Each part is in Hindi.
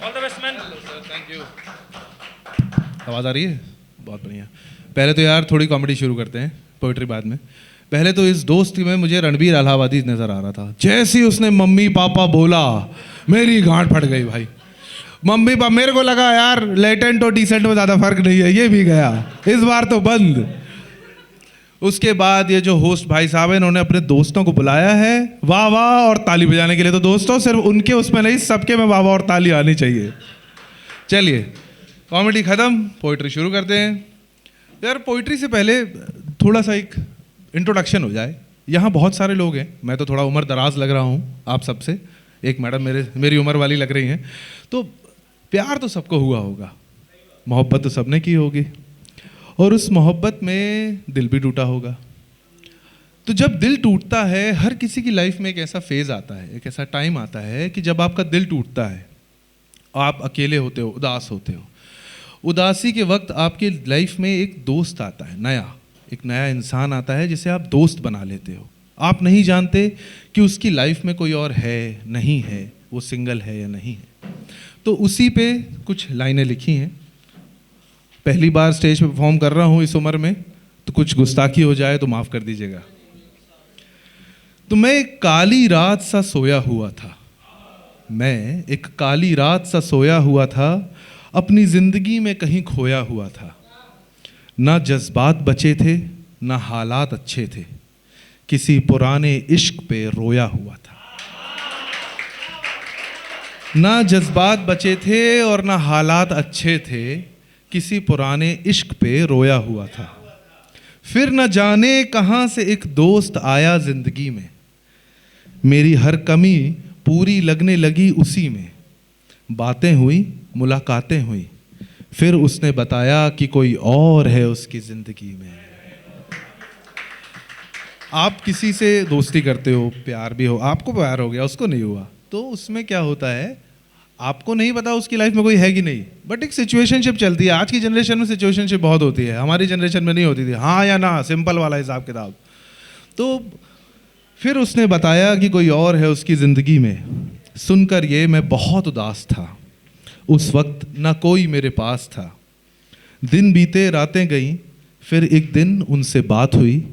All the best man. Thank you. आवाज़ आ रही है? बहुत बढ़िया। पहले तो यार थोड़ी कॉमेडी शुरू करते हैं, पोइट्री बाद में। पहले तो इस दोस्त में मुझे रणबीर इलाहाबादी नज़र आ रहा था। जैसे ही उसने मम्मी पापा बोला, मेरी गांठ फट गई भाई। मम्मी पापा, मेरे को लगा यार लेटेंट और डिसेंट में ज़्यादा फर्क नहीं है, ये भी गया, इस बार तो बंद। उसके बाद ये जो होस्ट भाई साहब है, इन्होंने अपने दोस्तों को बुलाया है वाह वाह और ताली बजाने के लिए। तो दोस्तों सिर्फ उनके उसमें नहीं, सबके में वाह वाह और ताली आनी चाहिए। चलिए कॉमेडी ख़त्म, पोइट्री शुरू करते हैं। यार पोइट्री से पहले थोड़ा सा एक इंट्रोडक्शन हो जाए। यहाँ बहुत सारे लोग हैं, मैं तो थोड़ा उम्र दराज लग रहा हूँ आप सबसे, एक मैडम मेरी उम्र वाली लग रही हैं। तो प्यार तो सबको हुआ होगा, मोहब्बत तो सबने की होगी, और उस मोहब्बत में दिल भी टूटा होगा। तो जब दिल टूटता है, हर किसी की लाइफ में एक ऐसा फेज़ आता है, एक ऐसा टाइम आता है कि जब आपका दिल टूटता है, आप अकेले होते हो, उदास होते हो। उदासी के वक्त आपकी लाइफ में एक दोस्त आता है, एक नया इंसान आता है जिसे आप दोस्त बना लेते हो। आप नहीं जानते कि उसकी लाइफ में कोई और है, नहीं है, वो सिंगल है या नहीं है। तो उसी पे कुछ लाइनें लिखी हैं। पहली बार स्टेज पे परफॉर्म कर रहा हूँ इस उम्र में, तो कुछ गुस्ताखी हो जाए तो माफ़ कर दीजिएगा। तो मैं एक काली रात सा सोया हुआ था, मैं एक काली रात सा सोया हुआ था, अपनी ज़िंदगी में कहीं खोया हुआ था। ना जज्बात बचे थे, ना हालात अच्छे थे, किसी पुराने इश्क पे रोया हुआ था। ना जज्बात बचे थे और ना हालात अच्छे थे, किसी पुराने इश्क पे रोया हुआ था। फिर न जाने कहाँ से एक दोस्त आया ज़िंदगी में, मेरी हर कमी पूरी लगने लगी उसी में। बातें हुई, मुलाकातें हुई, फिर उसने बताया कि कोई और है उसकी ज़िंदगी में। आप किसी से दोस्ती करते हो, प्यार भी हो, आपको प्यार हो गया, उसको नहीं हुआ, तो उसमें क्या होता है, आपको नहीं पता उसकी लाइफ में कोई है कि नहीं, बट एक सिचुएशनशिप चलती है। आज की जनरेशन में सिचुएशनशिप बहुत होती है, हमारी जनरेशन में नहीं होती थी, हाँ या ना, सिंपल वाला हिसाब किताब। तो फिर उसने बताया कि कोई और है उसकी ज़िंदगी में। सुनकर ये मैं बहुत उदास था, उस वक्त ना कोई मेरे पास था। दिन बीते, रातें गईं, फिर एक दिन उनसे बात हुई,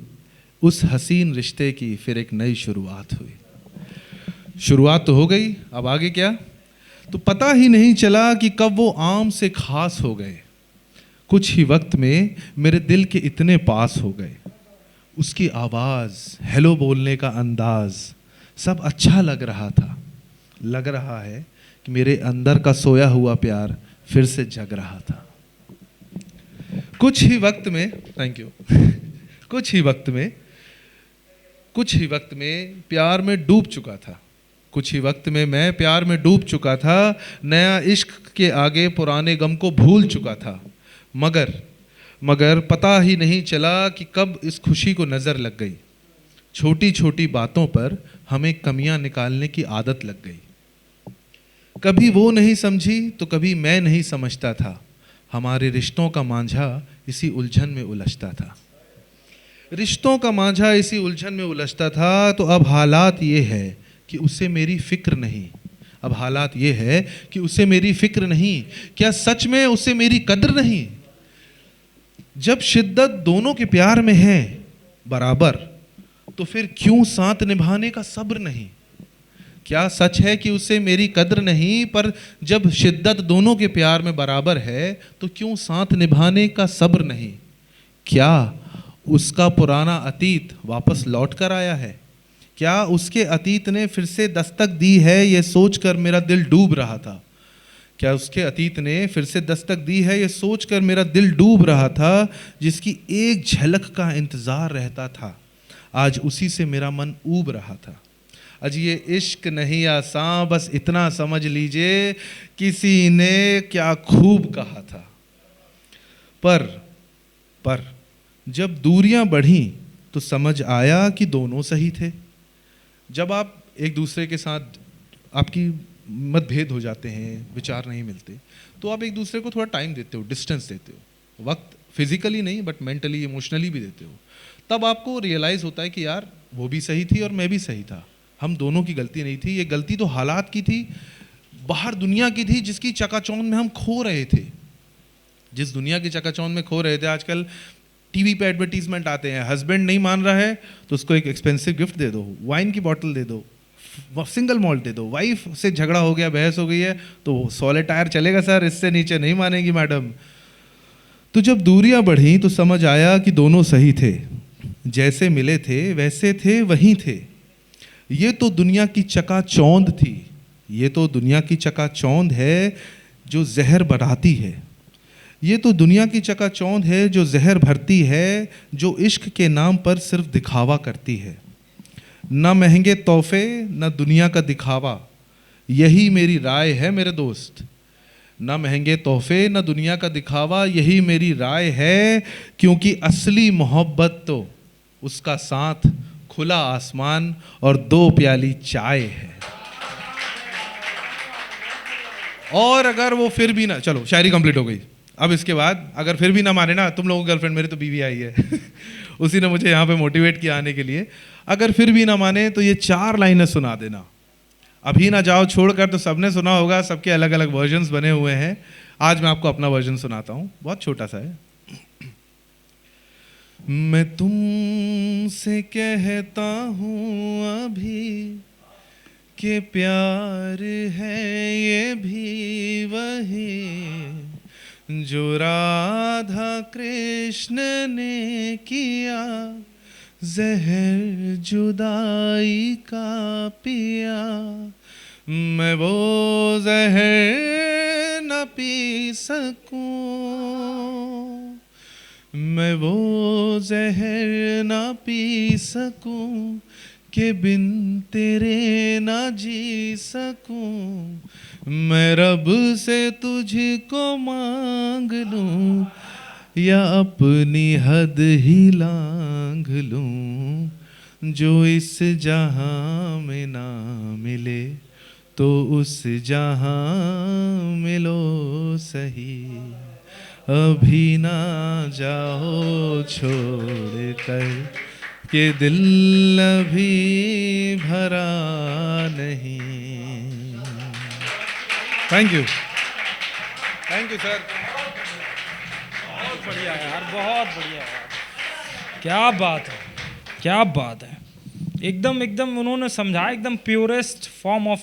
उस हसीन रिश्ते की फिर एक नई शुरुआत हुई। शुरुआत तो हो गई, अब आगे क्या, तो पता ही नहीं चला कि कब वो आम से खास हो गए। कुछ ही वक्त में मेरे दिल के इतने पास हो गए। उसकी आवाज़, हेलो बोलने का अंदाज, सब अच्छा लग रहा था। लग रहा है कि मेरे अंदर का सोया हुआ प्यार फिर से जग रहा था। कुछ ही वक्त में, थैंक यू, कुछ ही वक्त में प्यार में डूब चुका था। कुछ ही वक्त में मैं प्यार में डूब चुका था, नया इश्क के आगे पुराने गम को भूल चुका था। मगर पता ही नहीं चला कि कब इस खुशी को नज़र लग गई। छोटी छोटी बातों पर हमें कमियां निकालने की आदत लग गई। कभी वो नहीं समझी तो कभी मैं नहीं समझता था। हमारे रिश्तों का मांझा इसी उलझन में उलझता था। रिश्तों का मांझा इसी उलझन में उलझता था। तो अब हालात ये है कि उसे मेरी फिक्र नहीं। अब हालात ये है कि उसे मेरी फिक्र नहीं। क्या सच में उसे मेरी कद्र नहीं? जब शिद्दत दोनों के प्यार में है बराबर, तो फिर क्यों साथ निभाने का सब्र नहीं? क्या सच है कि उसे मेरी कद्र नहीं, पर जब शिद्दत दोनों के प्यार में बराबर है तो क्यों साथ निभाने का सब्र नहीं? क्या उसका पुराना अतीत वापस लौट कर आया है? क्या उसके अतीत ने फिर से दस्तक दी है, ये सोचकर मेरा दिल डूब रहा था। क्या उसके अतीत ने फिर से दस्तक दी है, ये सोचकर मेरा दिल डूब रहा था। जिसकी एक झलक का इंतज़ार रहता था, आज उसी से मेरा मन ऊब रहा था। अजी ये इश्क नहीं आसान, बस इतना समझ लीजिए, किसी ने क्या खूब कहा था। पर जब दूरियां बढ़ीं तो समझ आया कि दोनों सही थे। जब आप एक दूसरे के साथ आपकी मतभेद हो जाते हैं, विचार नहीं मिलते, तो आप एक दूसरे को थोड़ा टाइम देते हो, डिस्टेंस देते हो, वक्त फिजिकली नहीं बट मेंटली, इमोशनली भी देते हो। तब आपको रियलाइज़ होता है कि यार वो भी सही थी और मैं भी सही था, हम दोनों की गलती नहीं थी, ये गलती तो हालात की थी। बाहर दुनिया की थी जिसकी चकाचौंध में हम खो रहे थे। जिस दुनिया की चकाचौंध में खो रहे थे, आजकल टीवी पे एडवर्टीजमेंट आते हैं, हस्बैंड नहीं मान रहा है तो उसको एक एक्सपेंसिव गिफ्ट दे दो, वाइन की बॉटल दे दो, सिंगल मॉल्ट दे दो, वाइफ से झगड़ा हो गया, बहस हो गई है तो सॉलिटायर चलेगा सर, इससे नीचे नहीं मानेगी मैडम। तो जब दूरियां बढ़ी तो समझ आया कि दोनों सही थे, जैसे मिले थे वैसे थे वहीं थे। ये तो दुनिया की चकाचौंध थी, ये तो दुनिया की चकाचौंध है जो जहर बढ़ाती है, ये तो दुनिया की चकाचौंध है जो जहर भरती है, जो इश्क के नाम पर सिर्फ दिखावा करती है। न महंगे तोहफे न दुनिया का दिखावा, यही मेरी राय है मेरे दोस्त। न महंगे तोहफे न दुनिया का दिखावा, यही मेरी राय है, क्योंकि असली मोहब्बत तो उसका साथ, खुला आसमान और 2 प्याली चाय है। और अगर वो फिर भी ना, चलो शायरी कंप्लीट हो गई। अब इसके बाद अगर फिर भी ना माने ना, तुम लोगों की गर्लफ्रेंड, मेरी तो बीवी आई है उसी ने मुझे यहाँ पे मोटिवेट किया आने के लिए। अगर फिर भी ना माने तो ये 4 लाइनें सुना देना। अभी ना जाओ छोड़कर तो सबने सुना होगा, सबके अलग अलग वर्जन्स बने हुए हैं। आज मैं आपको अपना वर्जन सुनाता हूँ, बहुत छोटा सा है। मैं तुमसे कहता हूँ अभी कि प्यार है ये भी वही जो राधा कृष्ण ने किया, जहर जुदाई का पिया। मैं वो जहर न पी सकूं, मैं वो जहर न पी सकूं कि बिन तेरे ना जी सकूं। मैं रब से तुझको मांग लूं या अपनी हद ही लांघ लूं, जो इस जहां में ना मिले तो उस जहां मिलो सही। अभी ना जाओ छोड़ कर कि दिल अभी भरा नहीं। Thank you sir. बहुत बढ़िया यार, बहुत बढ़िया यार, क्या बात है, क्या बात है। एकदम उन्होंने समझा, एकदम प्योरेस्ट फॉर्म ऑफ